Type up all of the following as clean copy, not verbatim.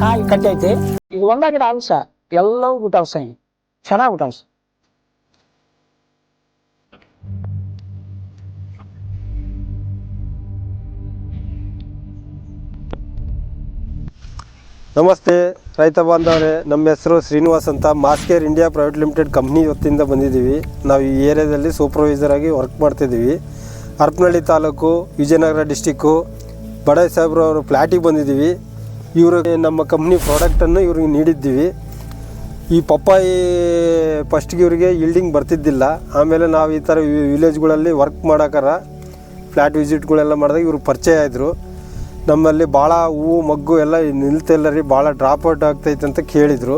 ಕಾಯಿ ಕಟ್ಟೈತಿ. ಈಗ ಒಂದ ಗಿಡ ಅಲ್ಸ ಎಲ್ಲವೂ ಬಿಟ್ಟಾವ ಸೈ ಚೆನ್ನಾಗಿ ಬಿಟ್ಟಾವ. ನಮಸ್ತೆ ರೈತ ಬಾಂಧವರೇ, ನಮ್ಮ ಹೆಸರು ಶ್ರೀನಿವಾಸ್ ಅಂತ. ಮಾಸ್ಕೇರ್ ಇಂಡಿಯಾ ಪ್ರೈವೇಟ್ ಲಿಮಿಟೆಡ್ ಕಂಪ್ನಿ ಹೊತ್ತಿಂದ ಬಂದಿದ್ದೀವಿ. ನಾವು ಈ ಏರಿಯಾದಲ್ಲಿ ಸೂಪರ್ವೈಸರ್ ಆಗಿ ವರ್ಕ್ ಮಾಡ್ತಿದ್ದೀವಿ. ಹರಪನಹಳ್ಳಿ ತಾಲೂಕು, ವಿಜಯನಗರ ಡಿಸ್ಟಿಕ್ಕು, ಬಡಾಯಿ ಸಾಹೇಬ್ರು ಅವರು ಫ್ಲ್ಯಾಟಿಗೆ ಬಂದಿದ್ದೀವಿ. ಇವ್ರಿಗೆ ನಮ್ಮ ಕಂಪ್ನಿ ಪ್ರಾಡಕ್ಟನ್ನು ಇವ್ರಿಗೆ ನೀಡಿದ್ದೀವಿ. ಈ ಪಪ್ಪಾಯಿ ಫಸ್ಟ್ಗೆ ಇವರಿಗೆ ಈಲ್ಡಿಂಗ್ ಬರ್ತಿದ್ದಿಲ್ಲ. ಆಮೇಲೆ ನಾವು ಈ ಥರ ವಿಲೇಜ್ಗಳಲ್ಲಿ ವರ್ಕ್ ಮಾಡೋಕ್ಕಾರ ಫ್ಲ್ಯಾಟ್ ವಿಸಿಟ್ಗಳೆಲ್ಲ ಮಾಡಿದಾಗ ಇವ್ರು ಪರಿಚಯ ಆದರು. ನಮ್ಮಲ್ಲಿ ಭಾಳ ಹೂವು ಮಗ್ಗು ಎಲ್ಲ ನಿಲ್ತಿಲ್ಲ ರೀ, ಭಾಳ ಡ್ರಾಪ್ಔಟ್ ಆಗ್ತೈತೆ ಅಂತ ಕೇಳಿದರು.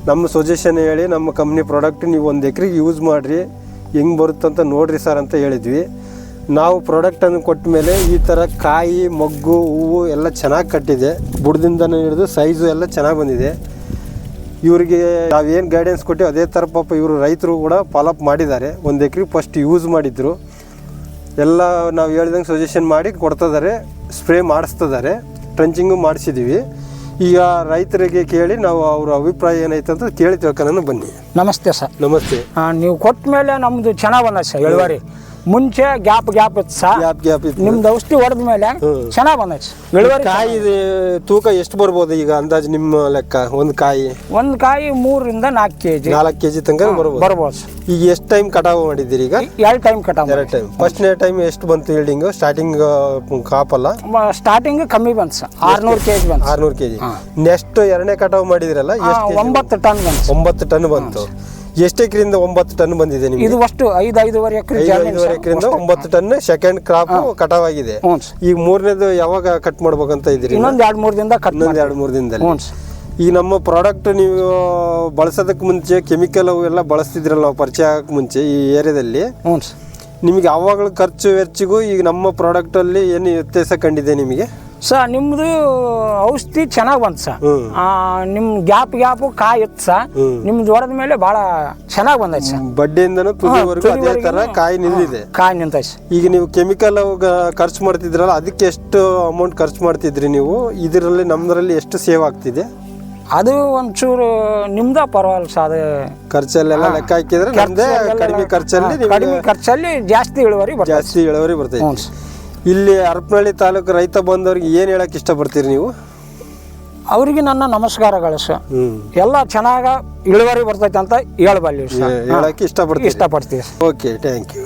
ನಮ್ಮ ಸಜೆಷನ್ ಹೇಳಿ ನಮ್ಮ ಕಂಪ್ನಿ ಪ್ರಾಡಕ್ಟ್ ನೀವು 1 ಎಕರೆಗೆ ಯೂಸ್ ಮಾಡಿರಿ, ಹೆಂಗೆ ಬರುತ್ತಂತ ನೋಡಿರಿ ಸರ್ ಅಂತ ಹೇಳಿದ್ವಿ. ನಾವು ಪ್ರಾಡಕ್ಟನ್ನು ಕೊಟ್ಟ ಮೇಲೆ ಈ ಥರ ಕಾಯಿ ಮಗ್ಗು ಹೂವು ಎಲ್ಲ ಚೆನ್ನಾಗಿ ಕಟ್ಟಿದೆ. ಬುಡದಿಂದನೇ ಹಿಡಿದು ಸೈಜು ಎಲ್ಲ ಚೆನ್ನಾಗಿ ಬಂದಿದೆ. ಇವರಿಗೆ ನಾವೇನು ಗೈಡೆನ್ಸ್ ಕೊಟ್ಟಿವಿ ಅದೇ ಥರ ಪಾಪ ಇವರು ರೈತರು ಕೂಡ ಫಾಲೋಅಪ್ ಮಾಡಿದ್ದಾರೆ. 1 ಎಕರೆಗೆ ಫಸ್ಟ್ ಯೂಸ್ ಮಾಡಿದ್ರು, ಎಲ್ಲ ನಾವು ಹೇಳ್ದಂಗೆ ಸಜೆಷನ್ ಮಾಡಿ ಕೊಡ್ತಿದ್ದಾರೆ, ಸ್ಪ್ರೇ ಮಾಡಿಸ್ತಿದ್ದಾರೆ, ಟ್ರಂಚಿಂಗು ಮಾಡಿಸಿದ್ದೀವಿ. ಈಗ ರೈತರಿಗೆ ಕೇಳಿ ನಾವು ಅವ್ರ ಅಭಿಪ್ರಾಯ ಏನೈತೆ ಅಂತ ಕೇಳಿ ತಿಳ್ಕೊಂಡು ಬನ್ನಿ. ನಮಸ್ತೆ ಸರ್. ನಮಸ್ತೆ. ನೀವು ಕೊಟ್ಟ ಮೇಲೆ ನಮ್ದು ಚೆನ್ನಾಗಿ ಬಂದ ಸರ್ ಇಳುವರಿ. ಮುಂಚೆ ಗ್ಯಾಪ್ ಇತ್ತು ಸರ್, ಗ್ಯಾಪ್ ಇತ್ತು. ನಿಮ್ದು ಔಷಧಿ ಹೊಡೆದ ಮೇಲೆ ಚೆನ್ನಾಗಿ ಬಂದೈತೆ ಇಳುವರಿ. ಕಾಯಿ ತೂಕ ಎಷ್ಟು ಬರ್ಬೋದು ಈಗ ಅಂದಾಜು ನಿಮ್ಮ ಲೆಕ್ಕ? ಒಂದು ಕಾಯಿ 3 ರಿಂದ 4 kg 4 kg ತನಕ ಬರ್ಬೋದು. ಈಗ ಎಷ್ಟು ಟೈಮ್ ಕಟಾವು ಮಾಡಿದ್ದೀರಿ? ಈಗ 2 ಟೈಮ್ ಕಟಾವು. 2 ಟೈಮ್. ಫಸ್ಟ್ನೇ ಟೈಮ್ ಎಷ್ಟು ಬಂತು ಈಲ್ಡಿಂಗ್? ಸ್ಟಾರ್ಟಿಂಗ್ ಕಾಪಲ್ಲ ಸ್ಟಾರ್ಟಿಂಗ್ ಕಮ್ಮಿ ಬಂತು ಸರ್, 600 kg ಬಂತು. 600 kg. ನೆಕ್ಸ್ಟ್ 2ನೇ ಕಟಾವು ಮಾಡಿದಿರಲ್ಲ, 9 ಟನ್ ಬಂತು. 9 ಟನ್ ಬಂತು. ಎಷ್ಟು ಎಕರೆಯಿಂದ 9 ಟನ್ ಬಂದಿದೆ ನಿಮಗೆ? ಇದು ಅಷ್ಟು 5.5 ಎಕರೆ 5.5 ಎಕರೆಯಿಂದ 9 ಟನ್ ಸೆಕೆಂಡ್ ಕ್ರಾಪ್ ಕಟಾವ್ ಆಗಿದೆ. ಈಗ 3ನೇದು ಯಾವಾಗ ಕಟ್ ಮಾಡ್ಬೇಕಂತ ಇದ್ದೀರಿ? ಇನ್ನೊಂದು 2-3 ದಿನದಿಂದ ಕಟ್. ಇನ್ನೊಂದು 2-3 ದಿನದಲ್ಲಿ. ಈ ನಮ್ಮ ಪ್ರಾಡಕ್ಟ್ ನೀವು ಬಳಸೋದಕ್ಕೆ ಮುಂಚೆ ಕೆಮಿಕಲ್ ಅವು ಎಲ್ಲ ಬಳಸ್ತಿದ್ರಲ್ಲ ನಾವು ಪರಿಚಯ ಆಗಕ್ಕೆ ಮುಂಚೆ ಈ ಏರಿಯಾದಲ್ಲಿ, ನಿಮಗೆ ಆವಾಗಲೂ ಖರ್ಚು ವೆಚ್ಚಗೂ ಈಗ ನಮ್ಮ ಪ್ರಾಡಕ್ಟಲ್ಲಿ ಏನು ವ್ಯತ್ಯಾಸ ಕಂಡಿದೆ ನಿಮಗೆ? ಸರ್ ನಿಮ್ದು ಔಷಧಿ ಚೆನ್ನಾಗಿ ಬಂತು ಸರ್. ನಿಮ್ ಗ್ಯಾಪ್ ಕಾಯಿ ಇತ್ತು ಸರ್, ನಿಮ್ದು ಹೊಡೆದ ಮೇಲೆ ಭಾಳ ಚೆನ್ನಾಗಿ ಬಂದೈತೆ ಸರ್. ಬಡ್ಡಿಯಿಂದನೂ ತುದಿವರೆಗೂ ಅದೇ ಥರ ಕಾಯಿ ನಿಂತಿದೆ. ಕಾಯಿ ನಿಂತೈತೆ. ಈಗ ನೀವು ಕೆಮಿಕಲ್ ಖರ್ಚು ಮಾಡ್ತಿದ್ರಲ್ಲ, ಅದಕ್ಕೆ ಎಷ್ಟು ಅಮೌಂಟ್ ಖರ್ಚು ಮಾಡ್ತಿದ್ರಿ ನೀವು? ಇದರಲ್ಲಿ ನಮ್ಮದ್ರಲ್ಲಿ ಎಷ್ಟು ಸೇವ್ ಆಗ್ತಿದೆ? ಅದು ಒಂಚೂರು ನಿಮ್ದ ಪರವಾಗಿಲ್ಲ ಸರ್. ಅದು ಖರ್ಚಲ್ಲೆಲ್ಲ ಲೆಕ್ಕ ಹಾಕಿದ್ರೆ ಕಡಿಮೆ ಖರ್ಚಲ್ಲಿ ಜಾಸ್ತಿ ಇಳುವರಿ ಬರ್ತೈತೆ. ಇಲ್ಲಿ ಹರಪನಹಳ್ಳಿ ತಾಲೂಕು ರೈತ ಬಂದವ್ರಿಗೆ ಏನು ಹೇಳಕ್ ಇಷ್ಟಪಡ್ತೀರಿ ನೀವು? ಅವರಿಗೆ ನನ್ನ ನಮಸ್ಕಾರಗಳು ಸರ್. ಎಲ್ಲ ಚೆನ್ನಾಗ ಇಳುವರಿ ಬರ್ತೈತೆ ಅಂತ ಹೇಳಬಲ್ಲಿ ಹೇಳಕ್ಕೆ ಇಷ್ಟಪಡ್ತೀವಿ. ಇಷ್ಟಪಡ್ತೀವಿ. Okay, thank you.